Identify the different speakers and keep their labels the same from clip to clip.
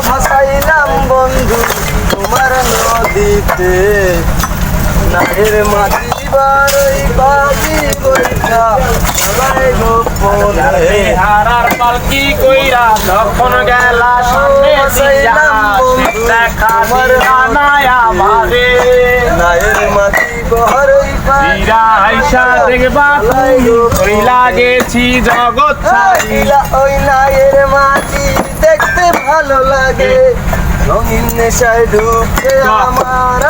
Speaker 1: ভাসাইলাম বন্ধু তোমার নদীতে, নাহের মাটি বাড়ই বাজি বইটা গোপনে।
Speaker 2: হারার পালকি কইরা যখন গেলা সামনে দেখা আমারে
Speaker 1: নাহের মাটি বড়ই
Speaker 2: হীরা আইসা দেখবা কইলা গেছি জগৎ ছাড়িলা।
Speaker 1: ওই নাহের মাটি দেখতে ভালো লাগে, রঙিন নেশায় ডুবছে আমার।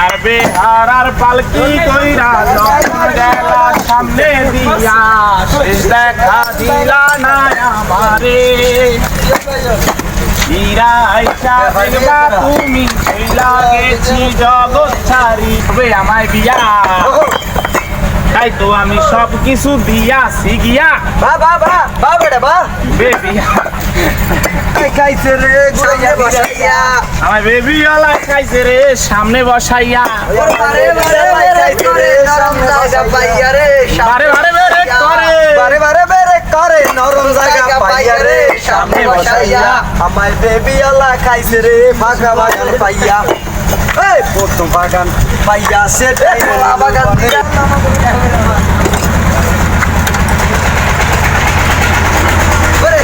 Speaker 2: আর বেহারার পালকি কইরা যখন গেলা সামনে দিয়া শেষ দেখা দিলা না আমারে হীরা আইসা দেখবা তুমি কইলা গেছি জগৎ ছাড়ি। আমায় বিয়া তাই তো আমি সব কিছু দিয়াছি গিয়া
Speaker 1: বা বা বা বা বেটা বা
Speaker 2: বেবিয়া
Speaker 1: খাইছে রে সামনে বসাইয়া,
Speaker 2: আমার বেবি ওলা খাইছে রে সামনে বসাইয়া।
Speaker 1: বারে বারে খাইছে রে নরম জায়গা পাইয়া রে,
Speaker 2: বারে বারে বেরে করে
Speaker 1: বারে বারে বেরে করে নরম জায়গা পাইয়া রে সামনে বসাইয়া। আমার বেবি ওলা খাইছে রে ফাঁকা বাগান পাইয়া, এই প্রথম বাগান পাইয়া সেটাই বাগান থেকে করে